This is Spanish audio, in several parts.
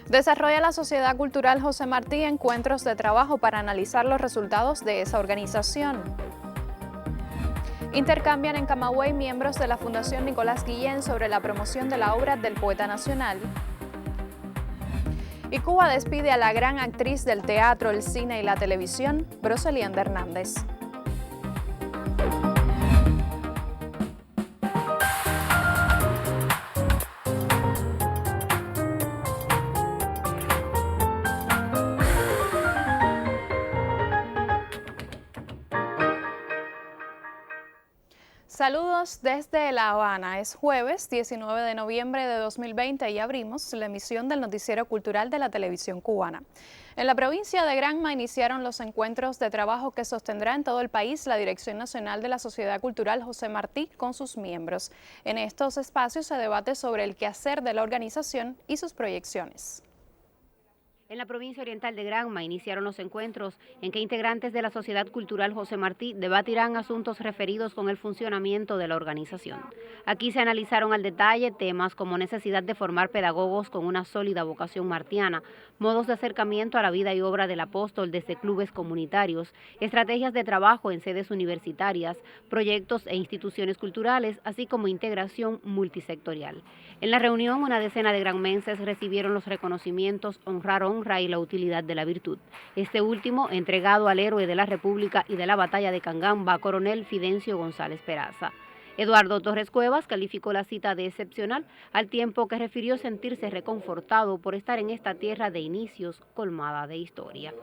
Desarrolla la Sociedad Cultural José Martí encuentros de trabajo para analizar los resultados de esa organización. Intercambian en Camagüey miembros de la Fundación Nicolás Guillén sobre la promoción de la obra del poeta nacional. Y Cuba despide a la gran actriz del teatro, el cine y la televisión, Broselianda Hernández. Saludos desde La Habana. Es jueves 19 de noviembre de 2020 y abrimos la emisión del Noticiero Cultural de la Televisión Cubana. En la provincia de Granma iniciaron los encuentros de trabajo que sostendrá en todo el país la Dirección Nacional de la Sociedad Cultural José Martí con sus miembros. En estos espacios se debate sobre el quehacer de la organización y sus proyecciones. En la provincia oriental de Granma iniciaron los encuentros en que integrantes de la Sociedad Cultural José Martí debatirán asuntos referidos con el funcionamiento de la organización. Aquí se analizaron al detalle temas como necesidad de formar pedagogos con una sólida vocación martiana, modos de acercamiento a la vida y obra del apóstol desde clubes comunitarios, estrategias de trabajo en sedes universitarias, proyectos e instituciones culturales, así como integración multisectorial. En la reunión, una decena de granmenses recibieron los reconocimientos honra y la utilidad de la virtud. Este último, entregado al héroe de la República y de la batalla de Cangamba, coronel Fidencio González Peraza. Eduardo Torres Cuevas calificó la cita de excepcional, al tiempo que refirió sentirse reconfortado por estar en esta tierra de inicios colmada de historia.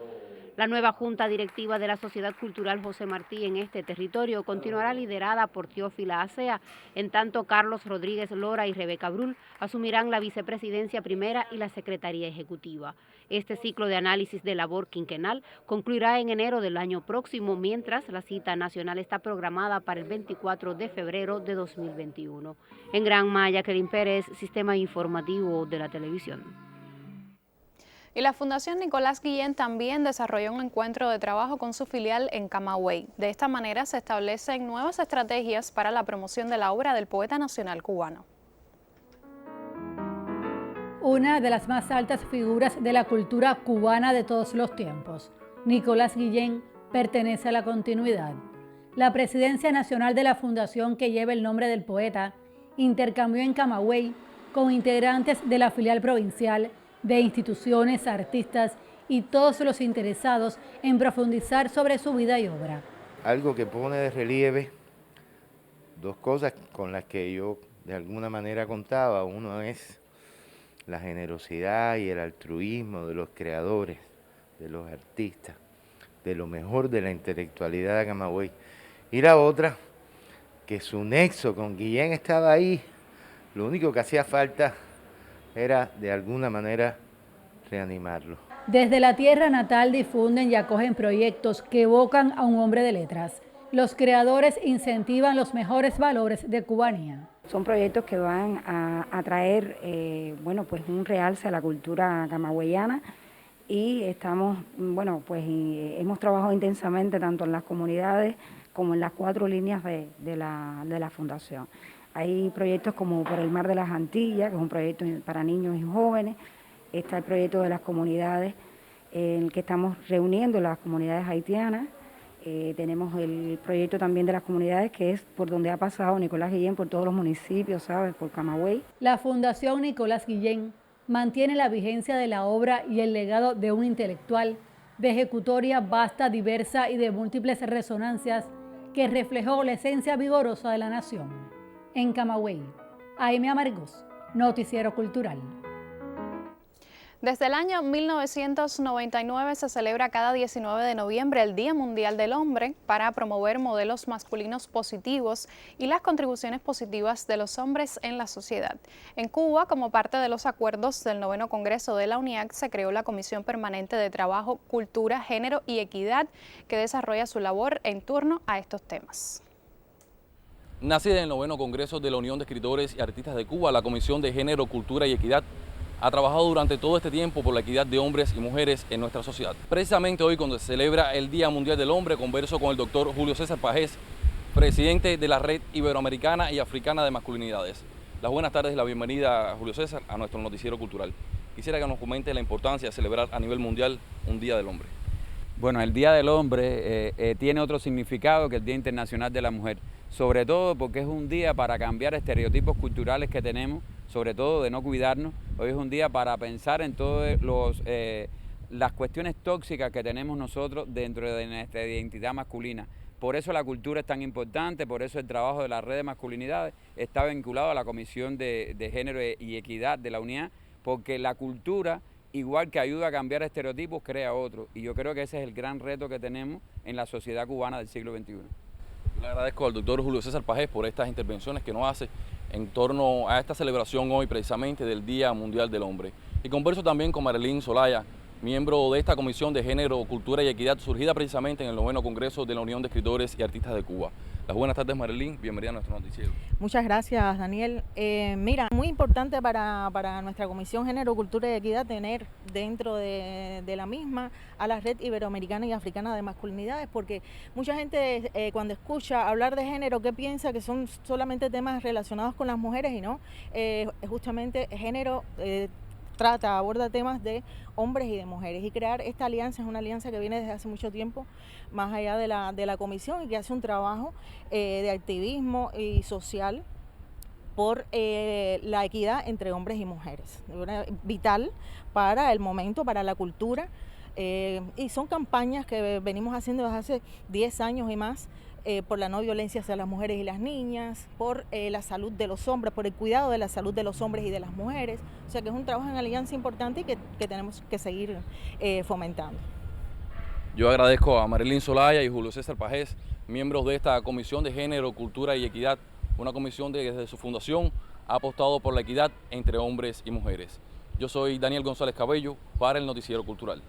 La nueva Junta Directiva de la Sociedad Cultural José Martí en este territorio continuará liderada por Teófila Acea, en tanto Carlos Rodríguez Lora y Rebeca Brul asumirán la vicepresidencia primera y la secretaría ejecutiva. Este ciclo de análisis de labor quinquenal concluirá en enero del año próximo, mientras la cita nacional está programada para el 24 de febrero de 2021. En Granma, Jacqueline Pérez, Sistema Informativo de la Televisión. Y la Fundación Nicolás Guillén también desarrolló un encuentro de trabajo con su filial en Camagüey. De esta manera se establecen nuevas estrategias para la promoción de la obra del poeta nacional cubano. Una de las más altas figuras de la cultura cubana de todos los tiempos, Nicolás Guillén, pertenece a la continuidad. La presidencia nacional de la fundación que lleva el nombre del poeta intercambió en Camagüey con integrantes de la filial provincial, de instituciones, artistas y todos los interesados en profundizar sobre su vida y obra. Algo que pone de relieve dos cosas con las que yo de alguna manera contaba. Uno es la generosidad y el altruismo de los creadores, de los artistas, de lo mejor de la intelectualidad de Camagüey. Y la otra, que su nexo con Guillén estaba ahí, lo único que hacía falta era de alguna manera reanimarlo. Desde la tierra natal difunden y acogen proyectos que evocan a un hombre de letras. Los creadores incentivan los mejores valores de cubanía. Son proyectos que van a traer un realce a la cultura camagüeyana y hemos trabajado intensamente tanto en las comunidades como en las 4 líneas de la fundación. Hay proyectos como Por el Mar de las Antillas, que es un proyecto para niños y jóvenes. Está el proyecto de las comunidades, en el que estamos reuniendo las comunidades haitianas. Tenemos el proyecto también de las comunidades, que es por donde ha pasado Nicolás Guillén, por todos los municipios, ¿sabes? Por Camagüey. La Fundación Nicolás Guillén mantiene la vigencia de la obra y el legado de un intelectual de ejecutoria vasta, diversa y de múltiples resonancias que reflejó la esencia vigorosa de la nación. En Camagüey, Aime Amargós, Noticiero Cultural. Desde el año 1999 se celebra cada 19 de noviembre el Día Mundial del Hombre para promover modelos masculinos positivos y las contribuciones positivas de los hombres en la sociedad. En Cuba, como parte de los acuerdos del 9º Congreso de la UNIAC, se creó la Comisión Permanente de Trabajo, Cultura, Género y Equidad, que desarrolla su labor en torno a estos temas. Nacida en el 9º Congreso de la Unión de Escritores y Artistas de Cuba, la Comisión de Género, Cultura y Equidad ha trabajado durante todo este tiempo por la equidad de hombres y mujeres en nuestra sociedad. Precisamente hoy, cuando se celebra el Día Mundial del Hombre, converso con el doctor Julio César Pajés, presidente de la Red Iberoamericana y Africana de Masculinidades. Las buenas tardes y la bienvenida, Julio César, a nuestro noticiero cultural. quisiera que nos comente la importancia de celebrar a nivel mundial un Día del Hombre. Bueno, el Día del Hombre tiene otro significado que el Día Internacional de la Mujer, sobre todo porque es un día para cambiar estereotipos culturales que tenemos, sobre todo de no cuidarnos. Hoy es un día para pensar en todas las cuestiones tóxicas que tenemos nosotros dentro de nuestra identidad masculina. Por eso la cultura es tan importante, por eso el trabajo de la red de masculinidades está vinculado a la Comisión de Género y Equidad de la UNIA, porque la cultura, igual que ayuda a cambiar estereotipos, crea otros. Y yo creo que ese es el gran reto que tenemos en la sociedad cubana del siglo XXI. Le agradezco al doctor Julio César Pagés por estas intervenciones que nos hace en torno a esta celebración hoy precisamente del Día Mundial del Hombre. Y converso también con Marilyn Solaya, miembro de esta Comisión de Género, Cultura y Equidad, surgida precisamente en el 9º Congreso de la Unión de Escritores y Artistas de Cuba. Las buenas tardes, Marilyn, bienvenida a nuestro noticiero. Muchas gracias, Daniel. Mira, muy importante para nuestra Comisión Género, Cultura y Equidad tener dentro de la misma a la Red Iberoamericana y Africana de Masculinidades, porque mucha gente cuando escucha hablar de género, ¿qué piensa? Que son solamente temas relacionados con las mujeres y no, justamente género aborda temas de hombres y de mujeres, y crear esta alianza es una alianza que viene desde hace mucho tiempo, más allá de la comisión, y que hace un trabajo de activismo y social por la equidad entre hombres y mujeres, vital para el momento, para la cultura, y son campañas que venimos haciendo desde hace 10 años y más, por la no violencia hacia las mujeres y las niñas, por la salud de los hombres, por el cuidado de la salud de los hombres y de las mujeres. O sea que es un trabajo en alianza importante y que tenemos que seguir fomentando. Yo agradezco a Marilyn Solaya y Julio César Pagés, miembros de esta Comisión de Género, Cultura y Equidad, una comisión que desde su fundación ha apostado por la equidad entre hombres y mujeres. Yo soy Daniel González Cabello para el Noticiero Cultural.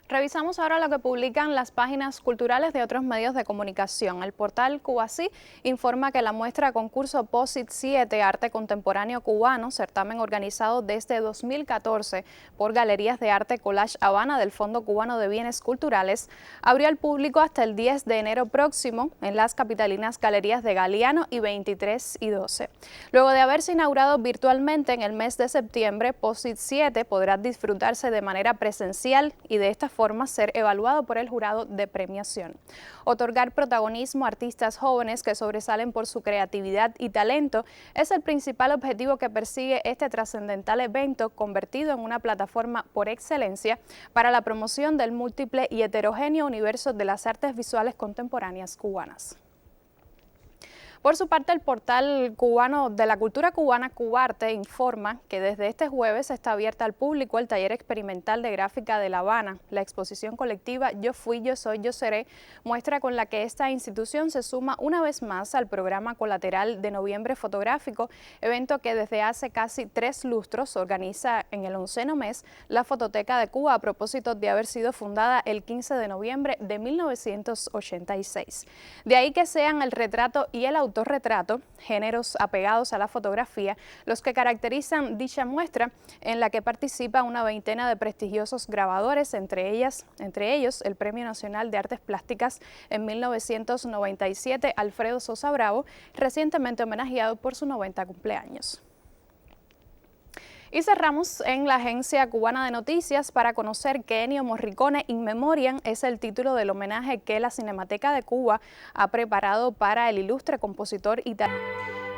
Revisamos ahora lo que publican las páginas culturales de otros medios de comunicación. El portal Cubasí informa que la muestra concurso POSIT 7 Arte Contemporáneo Cubano, certamen organizado desde 2014 por Galerías de Arte Collage Habana del Fondo Cubano de Bienes Culturales, abrió al público hasta el 10 de enero próximo en las capitalinas galerías de Galeano y 23 y 12. Luego de haberse inaugurado virtualmente en el mes de septiembre, POSIT 7 podrá disfrutarse de manera presencial y de esta forma ser evaluado por el jurado de premiación. Otorgar protagonismo a artistas jóvenes que sobresalen por su creatividad y talento es el principal objetivo que persigue este trascendental evento, convertido en una plataforma por excelencia para la promoción del múltiple y heterogéneo universo de las artes visuales contemporáneas cubanas. Por su parte, el portal cubano de la cultura cubana Cubarte informa que desde este jueves está abierta al público el taller experimental de gráfica de La Habana. La exposición colectiva Yo Fui, Yo Soy, Yo Seré muestra con la que esta institución se suma una vez más al programa colateral de Noviembre Fotográfico, evento que desde hace casi 3 lustros organiza en el 11º mes la Fototeca de Cuba a propósito de haber sido fundada el 15 de noviembre de 1986. De ahí que sean el retrato y el autorretrato, géneros apegados a la fotografía, los que caracterizan dicha muestra, en la que participa una veintena de prestigiosos grabadores, entre ellos el Premio Nacional de Artes Plásticas en 1997, Alfredo Sosa Bravo, recientemente homenajeado por su 90 cumpleaños. Y cerramos en la Agencia Cubana de Noticias para conocer que Ennio Morricone In Memoriam es el título del homenaje que la Cinemateca de Cuba ha preparado para el ilustre compositor italiano.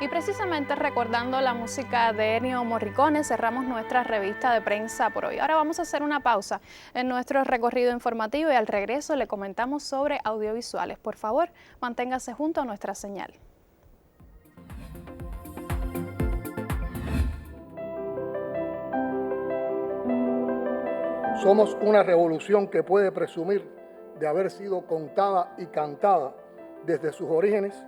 Y precisamente recordando la música de Ennio Morricone, cerramos nuestra revista de prensa por hoy. Ahora vamos a hacer una pausa en nuestro recorrido informativo y al regreso le comentamos sobre audiovisuales. Por favor, manténgase junto a nuestra señal. Somos una revolución que puede presumir de haber sido contada y cantada desde sus orígenes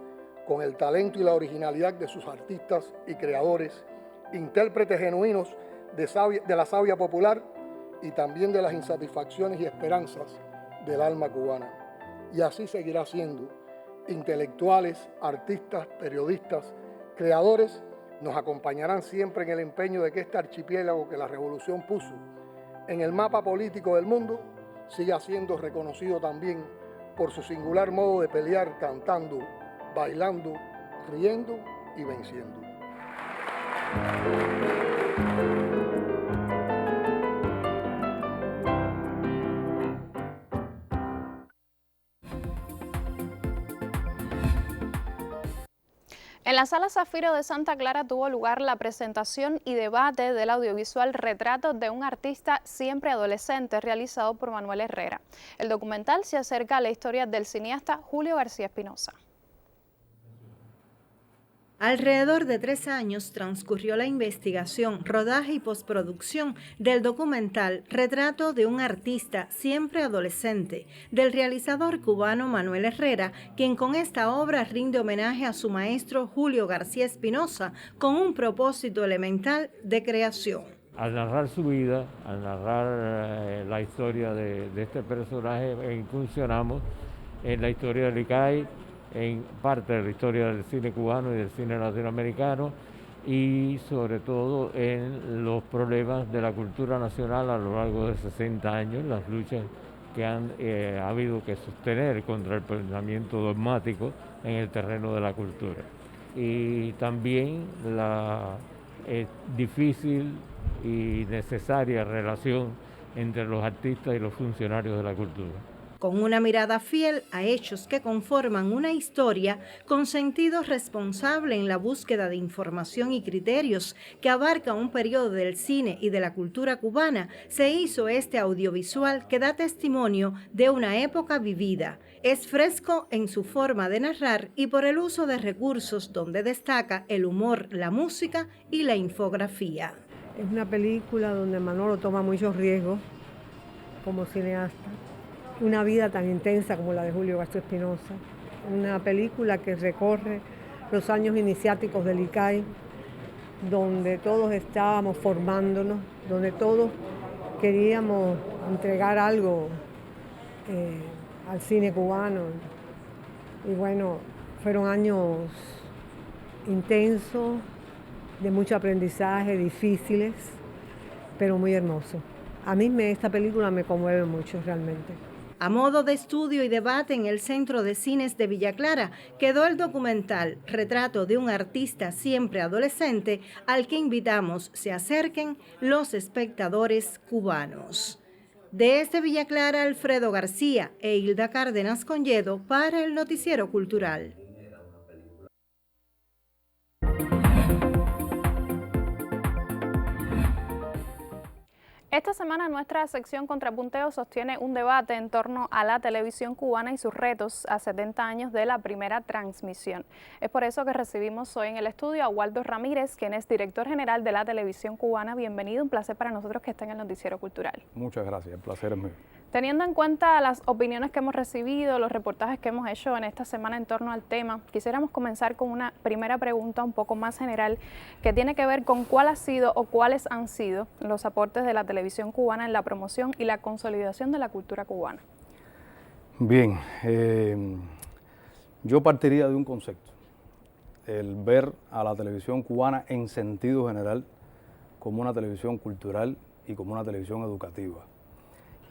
con el talento y la originalidad de sus artistas y creadores, intérpretes genuinos de la savia popular y también de las insatisfacciones y esperanzas del alma cubana. Y así seguirá siendo. Intelectuales, artistas, periodistas, creadores nos acompañarán siempre en el empeño de que este archipiélago que la revolución puso en el mapa político del mundo siga siendo reconocido también por su singular modo de pelear cantando, bailando riendo y venciendo. En la Sala Zafiro de Santa Clara tuvo lugar la presentación y debate del audiovisual Retrato de un artista siempre adolescente, realizado por Manuel Herrera. El documental se acerca a la historia del cineasta Julio García Espinosa. Alrededor de 3 años transcurrió la investigación, rodaje y postproducción del documental Retrato de un artista siempre adolescente, del realizador cubano Manuel Herrera, quien con esta obra rinde homenaje a su maestro Julio García Espinosa con un propósito elemental de creación. Al narrar su vida, al narrar la historia de este personaje, incursionamos en la historia del ICAI, en parte de la historia del cine cubano y del cine latinoamericano, y sobre todo en los problemas de la cultura nacional a lo largo de 60 años, las luchas que han habido que sostener contra el pensamiento dogmático en el terreno de la cultura. Y también la difícil y necesaria relación entre los artistas y los funcionarios de la cultura. Con una mirada fiel a hechos que conforman una historia con sentido responsable en la búsqueda de información y criterios que abarca un periodo del cine y de la cultura cubana, se hizo este audiovisual que da testimonio de una época vivida. Es fresco en su forma de narrar y por el uso de recursos donde destaca el humor, la música y la infografía. Es una película donde Manolo toma muchos riesgos como cineasta. Una vida tan intensa como la de Julio García Espinosa, una película que recorre los años iniciáticos del ICAI, donde todos estábamos formándonos, donde todos queríamos entregar algo al cine cubano. Y bueno, fueron años intensos, de mucho aprendizaje, difíciles, pero muy hermosos. A mí esta película me conmueve mucho realmente. A modo de estudio y debate en el Centro de Cines de Villa Clara quedó el documental Retrato de un artista siempre adolescente, al que invitamos se acerquen los espectadores cubanos. Desde Villa Clara, Alfredo García e Hilda Cárdenas Conyedo para el Noticiero Cultural. Esta semana nuestra sección Contrapunteo sostiene un debate en torno a la televisión cubana y sus retos a 70 años de la primera transmisión. Es por eso que recibimos hoy en el estudio a Waldo Ramírez, quien es director general de la televisión cubana. Bienvenido, un placer para nosotros que esté en el Noticiero Cultural. Muchas gracias, el placer es mío. Teniendo en cuenta las opiniones que hemos recibido, los reportajes que hemos hecho en esta semana en torno al tema, quisiéramos comenzar con una primera pregunta un poco más general que tiene que ver con cuál ha sido o cuáles han sido los aportes de la televisión cubana en la promoción y la consolidación de la cultura cubana. Bien, yo partiría de un concepto, el ver a la televisión cubana en sentido general como una televisión cultural y como una televisión educativa.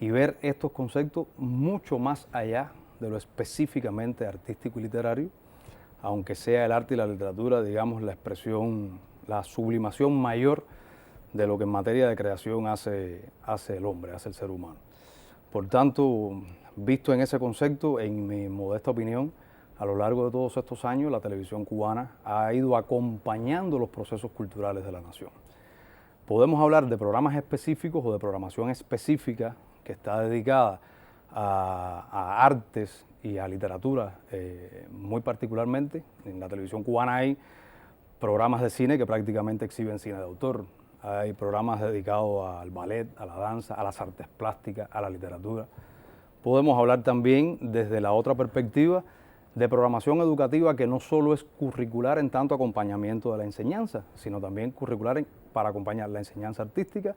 Y ver estos conceptos mucho más allá de lo específicamente artístico y literario, aunque sea el arte y la literatura, digamos, la expresión, la sublimación mayor de lo que en materia de creación hace el hombre, hace el ser humano. Por tanto, visto en ese concepto, en mi modesta opinión, a lo largo de todos estos años, la televisión cubana ha ido acompañando los procesos culturales de la nación. Podemos hablar de programas específicos o de programación específica que está dedicada a artes y a literatura muy particularmente. En la televisión cubana hay programas de cine que prácticamente exhiben cine de autor. Hay programas dedicados al ballet, a la danza, a las artes plásticas, a la literatura. Podemos hablar también desde la otra perspectiva de programación educativa que no solo es curricular en tanto acompañamiento de la enseñanza, sino también curricular para acompañar la enseñanza artística,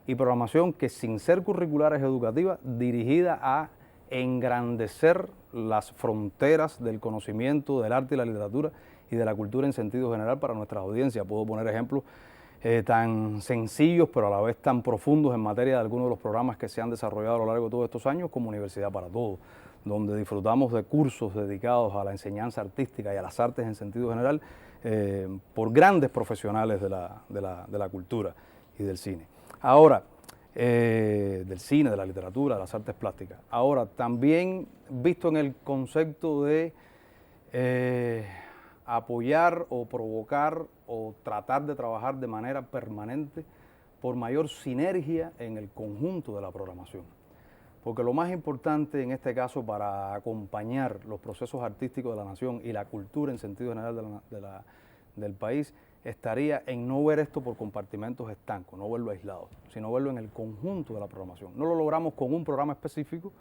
y programación que sin ser curricular es educativa, dirigida a engrandecer las fronteras del conocimiento del arte y la literatura y de la cultura en sentido general para nuestra audiencia. Puedo poner ejemplos tan sencillos pero a la vez tan profundos en materia de algunos de los programas que se han desarrollado a lo largo de todos estos años, como Universidad para Todos, donde disfrutamos de cursos dedicados a la enseñanza artística y a las artes en sentido general, por grandes profesionales de la cultura y del cine. Ahora, del cine, de la literatura, de las artes plásticas. Ahora, también visto en el concepto de apoyar o provocar o tratar de trabajar de manera permanente por mayor sinergia en el conjunto de la programación. Porque lo más importante en este caso para acompañar los procesos artísticos de la nación y la cultura en sentido general del país estaría en no ver esto por compartimentos estancos, no verlo aislado, sino verlo en el conjunto de la programación. No lo logramos con un programa específico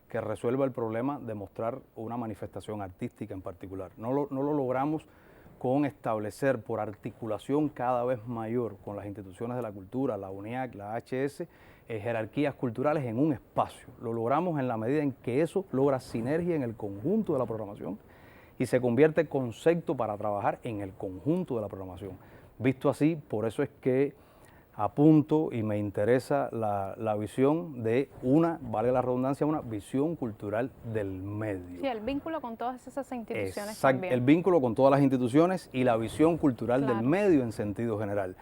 que resuelva el problema de mostrar una manifestación artística en particular. No lo logramos con establecer por articulación cada vez mayor con las instituciones de la cultura, la UNIAC, la HS, jerarquías culturales en un espacio. Lo logramos en la medida en que eso logra sinergia en el conjunto de la programación y se convierte en concepto para trabajar en el conjunto de la programación. Visto así, por eso es que apunto y me interesa la visión de vale la redundancia, una visión cultural del medio. Sí, el vínculo con todas esas instituciones. Exacto, también. El vínculo con todas las instituciones y la visión cultural del medio en sentido general.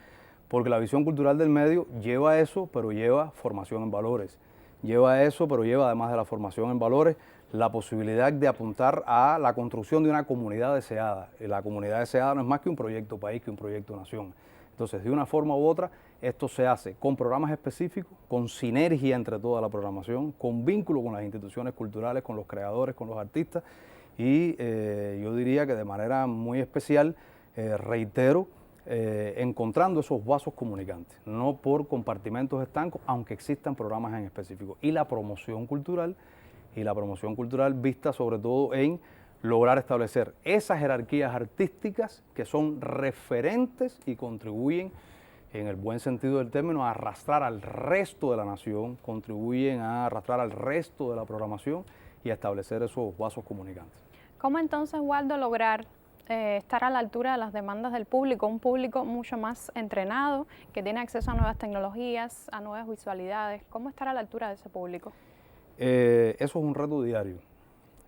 Porque la visión cultural del medio lleva eso, pero lleva formación en valores. Lleva eso, pero lleva además de la formación en valores, la posibilidad de apuntar a la construcción de una comunidad deseada. Y la comunidad deseada no es más que un proyecto país, que un proyecto nación. Entonces, de una forma u otra, esto se hace con programas específicos, con sinergia entre toda la programación, con vínculo con las instituciones culturales, con los creadores, con los artistas y yo diría que de manera muy especial, reitero, encontrando esos vasos comunicantes, no por compartimentos estancos, aunque existan programas en específico. Y la promoción cultural vista sobre todo en lograr establecer esas jerarquías artísticas que son referentes y contribuyen, en el buen sentido del término, a arrastrar al resto de la nación, contribuyen a arrastrar al resto de la programación y a establecer esos vasos comunicantes. ¿Cómo entonces, Waldo, lograr estar a la altura de las demandas del público, un público mucho más entrenado, que tiene acceso a nuevas tecnologías, a nuevas visualidades? ¿Cómo estar a la altura de ese público? Eso es un reto diario.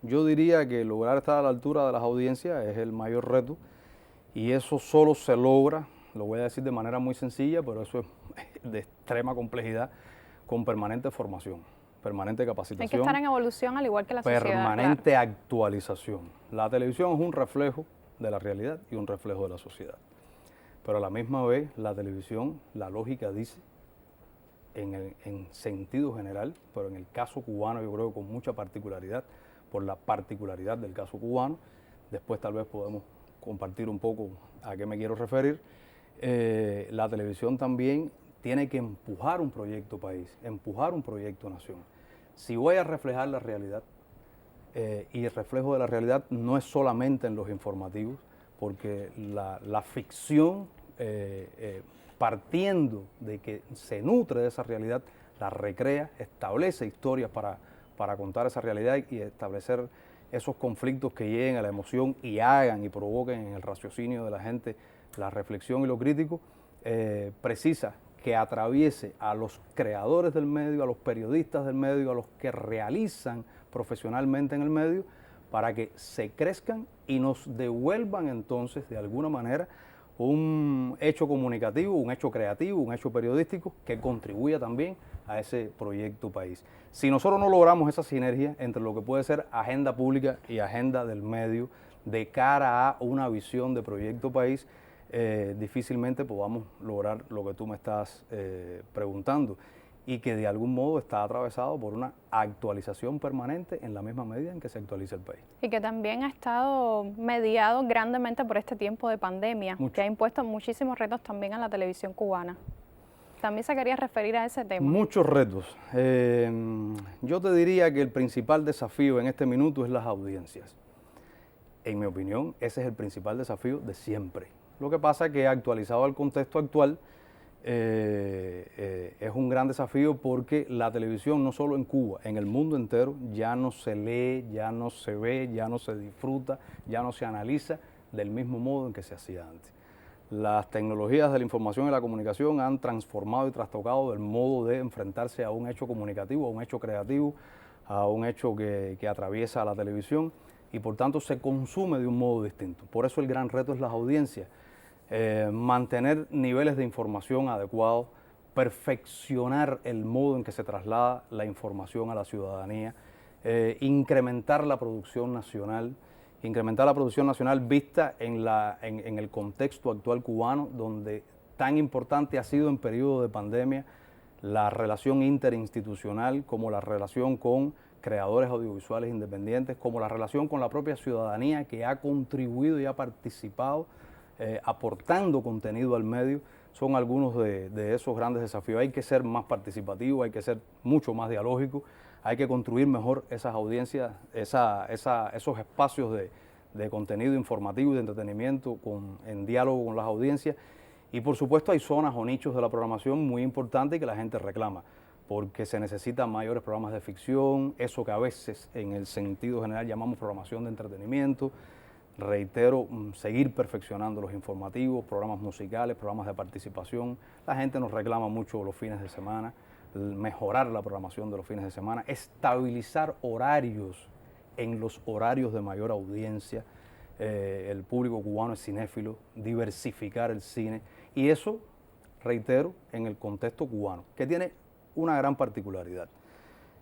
Yo diría que lograr estar a la altura de las audiencias es el mayor reto y eso solo se logra, lo voy a decir de manera muy sencilla, pero eso es de extrema complejidad, con permanente formación, permanente capacitación. Hay que estar en evolución al igual que la sociedad. Permanente actualización. La televisión es un reflejo de la realidad y un reflejo de la sociedad. Pero a la misma vez, la televisión, la lógica dice, en sentido general, pero en el caso cubano yo creo con mucha particularidad, por la particularidad del caso cubano, después tal vez podemos compartir un poco a qué me quiero referir, la televisión también tiene que empujar un proyecto país, empujar un proyecto nación. Si voy a reflejar la realidad, y el reflejo de la realidad no es solamente en los informativos, porque la ficción, partiendo de que se nutre de esa realidad, la recrea, establece historias para contar esa realidad y establecer esos conflictos que lleguen a la emoción y hagan y provoquen en el raciocinio de la gente la reflexión y lo crítico, precisa que atraviese a los creadores del medio, a los periodistas del medio, a los que realizan profesionalmente en el medio, para que se crezcan y nos devuelvan entonces de alguna manera un hecho comunicativo, un hecho creativo, un hecho periodístico que contribuya también a ese proyecto país. Si nosotros no logramos esa sinergia entre lo que puede ser agenda pública y agenda del medio de cara a una visión de proyecto país, difícilmente podamos lograr lo que tú me estás preguntando y que de algún modo está atravesado por una actualización permanente en la misma medida en que se actualiza el país. Y que también ha estado mediado grandemente por este tiempo de pandemia, que ha impuesto muchísimos retos también a la televisión cubana. También se quería referir a ese tema. Muchos retos. Yo te diría que el principal desafío en este minuto es las audiencias. En mi opinión, ese es el principal desafío de siempre. Lo que pasa es que actualizado al contexto actual, es un gran desafío porque la televisión no solo en Cuba, en el mundo entero ya no se lee, ya no se ve, ya no se disfruta, ya no se analiza del mismo modo en que se hacía antes. Las tecnologías de la información y la comunicación han transformado y trastocado el modo de enfrentarse a un hecho comunicativo, a un hecho creativo, a un hecho que atraviesa la televisión y por tanto se consume de un modo distinto. Por eso el gran reto es las audiencias, mantener niveles de información adecuados, perfeccionar el modo en que se traslada la información a la ciudadanía, incrementar la producción nacional vista en el contexto actual cubano, donde tan importante ha sido en periodo de pandemia la relación interinstitucional, como la relación con creadores audiovisuales independientes, como la relación con la propia ciudadanía que ha contribuido y ha participado aportando contenido al medio. Son algunos de esos grandes desafíos. Hay que ser más participativo, hay que ser mucho más dialógico, hay que construir mejor esas audiencias, esos espacios de contenido informativo y de entretenimiento en diálogo con las audiencias. Y por supuesto hay zonas o nichos de la programación muy importantes que la gente reclama, porque se necesitan mayores programas de ficción, eso que a veces en el sentido general llamamos programación de entretenimiento. Reitero, seguir perfeccionando los informativos, programas musicales, programas de participación. La gente nos reclama mucho los fines de semana, mejorar la programación de los fines de semana, estabilizar horarios en los horarios de mayor audiencia. El público cubano es cinéfilo, diversificar el cine, y eso, reitero, en el contexto cubano, que tiene una gran particularidad.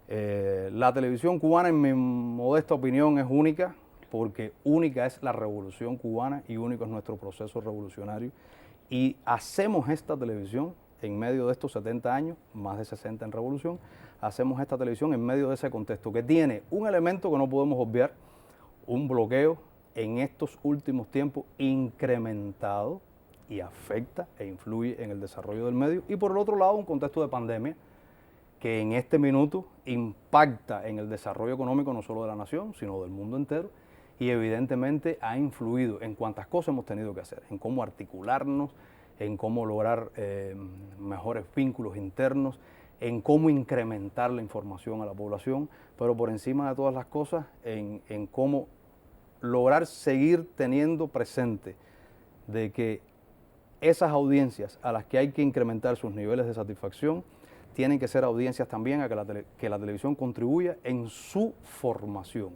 La televisión cubana, en mi modesta opinión, es única, porque única es la revolución cubana y único es nuestro proceso revolucionario. Y hacemos esta televisión en medio de estos 70 años, más de 60 en revolución, hacemos esta televisión en medio de ese contexto que tiene un elemento que no podemos obviar, un bloqueo en estos últimos tiempos incrementado y afecta e influye en el desarrollo del medio. Y por el otro lado, un contexto de pandemia que en este minuto impacta en el desarrollo económico no solo de la nación, sino del mundo entero, y evidentemente ha influido en cuántas cosas hemos tenido que hacer, en cómo articularnos, en cómo lograr mejores vínculos internos, en cómo incrementar la información a la población, pero por encima de todas las cosas, en cómo lograr seguir teniendo presente de que esas audiencias a las que hay que incrementar sus niveles de satisfacción tienen que ser audiencias también a que la televisión contribuya en su formación.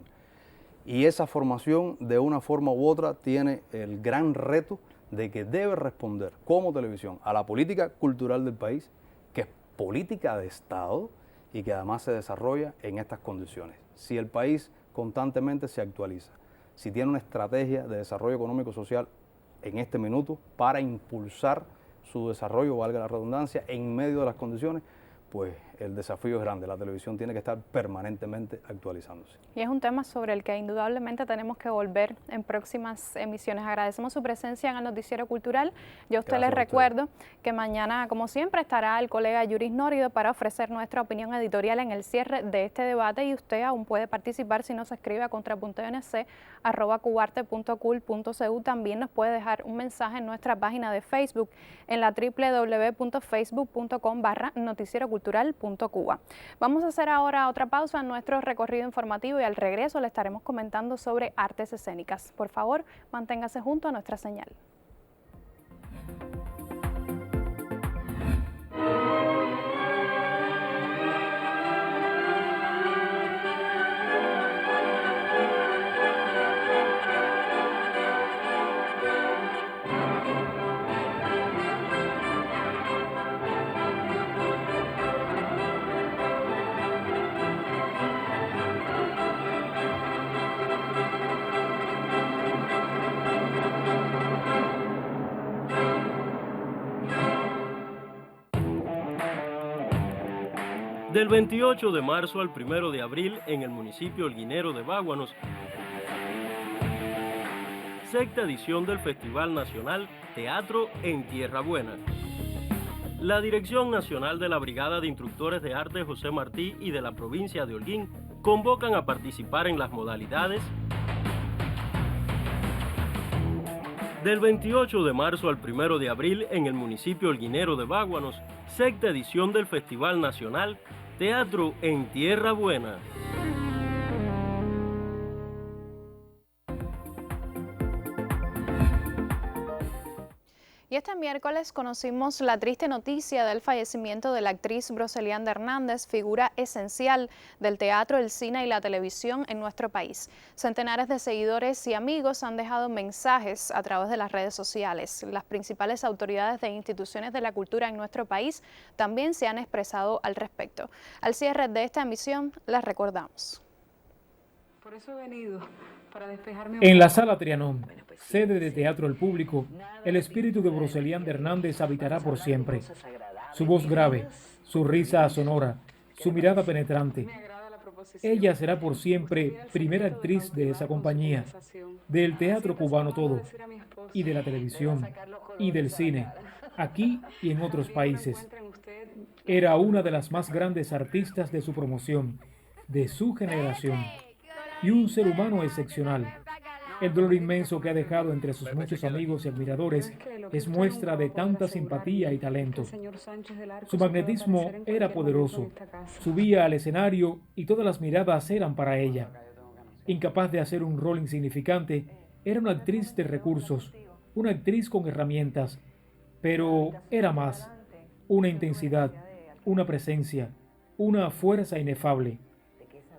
Y esa formación, de una forma u otra, tiene el gran reto de que debe responder como televisión a la política cultural del país, que es política de Estado y que además se desarrolla en estas condiciones. Si el país constantemente se actualiza, si tiene una estrategia de desarrollo económico social en este minuto para impulsar su desarrollo, valga la redundancia, en medio de las condiciones, pues el desafío es grande. La televisión tiene que estar permanentemente actualizándose. Y es un tema sobre el que indudablemente tenemos que volver en próximas emisiones. Agradecemos su presencia en el Noticiero Cultural. Yo a usted les recuerdo que mañana, como siempre, estará el colega Yuris Nórido para ofrecer nuestra opinión editorial en el cierre de este debate, y usted aún puede participar si nos escribe a contrapuntonc@cubarte.cul.cu. También nos puede dejar un mensaje en nuestra página de Facebook en la www.facebook.com/noticierocultural.cuba. Vamos a hacer ahora otra pausa en nuestro recorrido informativo y al regreso le estaremos comentando sobre artes escénicas. Por favor, manténgase junto a nuestra señal. Del 28 de marzo al 1 de abril en el municipio holguinero de Báguanos, sexta edición del Festival Nacional Teatro en Tierra Buena. La Dirección Nacional de la Brigada de Instructores de Arte José Martí y de la provincia de Holguín convocan a participar en las modalidades del 28 de marzo al 1 de abril en el municipio holguinero de Báguanos, sexta edición del Festival Nacional Teatro en Tierra Buena. Y este miércoles conocimos la triste noticia del fallecimiento de la actriz Broselianda Hernández, figura esencial del teatro, el cine y la televisión en nuestro país. Centenares de seguidores y amigos han dejado mensajes a través de las redes sociales. Las principales autoridades de instituciones de la cultura en nuestro país también se han expresado al respecto. Al cierre de esta emisión, las recordamos. Por eso he venido, para despejarme. En la Sala Trianón, sede de Teatro El Público, el espíritu de Broselianda Hernández habitará por siempre. Su voz grave, su risa sonora, su mirada penetrante. Ella será por siempre primera actriz de esa compañía, del teatro cubano todo, y de la televisión, y del cine, aquí y en otros países. Era una de las más grandes artistas de su promoción, de su generación, y un ser humano excepcional. El dolor inmenso que ha dejado entre sus muchos amigos y admiradores es muestra de tanta simpatía y talento. Su magnetismo era poderoso, subía al escenario y todas las miradas eran para ella. Incapaz de hacer un rol insignificante, era una actriz de recursos, una actriz con herramientas, pero era más, una intensidad, una presencia, una fuerza inefable.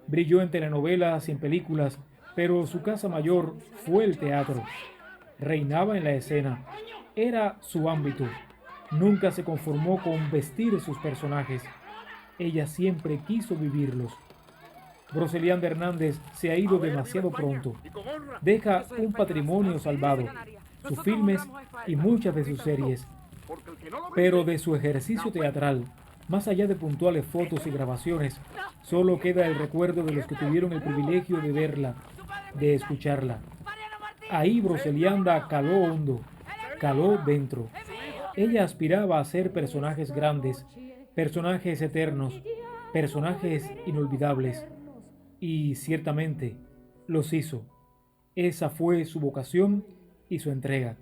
Brilló en telenovelas y en películas, pero su casa mayor fue el teatro. Reinaba en la escena, era su ámbito. Nunca se conformó con vestir sus personajes. Ella siempre quiso vivirlos. Broselianda Hernández se ha ido demasiado pronto. Deja un patrimonio salvado, sus filmes y muchas de sus series. Pero de su ejercicio teatral, más allá de puntuales fotos y grabaciones, solo queda el recuerdo de los que tuvieron el privilegio de verla, de escucharla. Ahí Broselianda caló hondo, caló dentro. Ella aspiraba a ser personajes grandes, personajes eternos, personajes inolvidables. Y ciertamente los hizo. Esa fue su vocación y su entrega.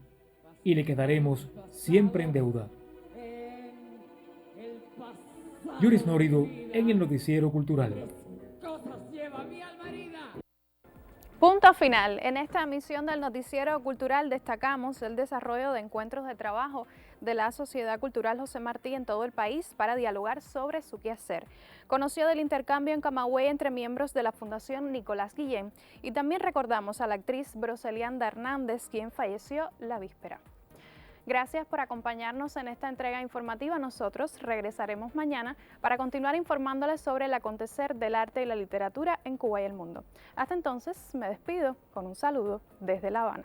Y le quedaremos siempre en deuda. Yuris Norido en el Noticiero Cultural. Punto final. En esta emisión del Noticiero Cultural destacamos el desarrollo de encuentros de trabajo de la Sociedad Cultural José Martí en todo el país para dialogar sobre su quehacer. Conoció del intercambio en Camagüey entre miembros de la Fundación Nicolás Guillén y también recordamos a la actriz Broselianda Hernández, quien falleció la víspera. Gracias por acompañarnos en esta entrega informativa. Nosotros regresaremos mañana para continuar informándoles sobre el acontecer del arte y la literatura en Cuba y el mundo. Hasta entonces, me despido con un saludo desde La Habana.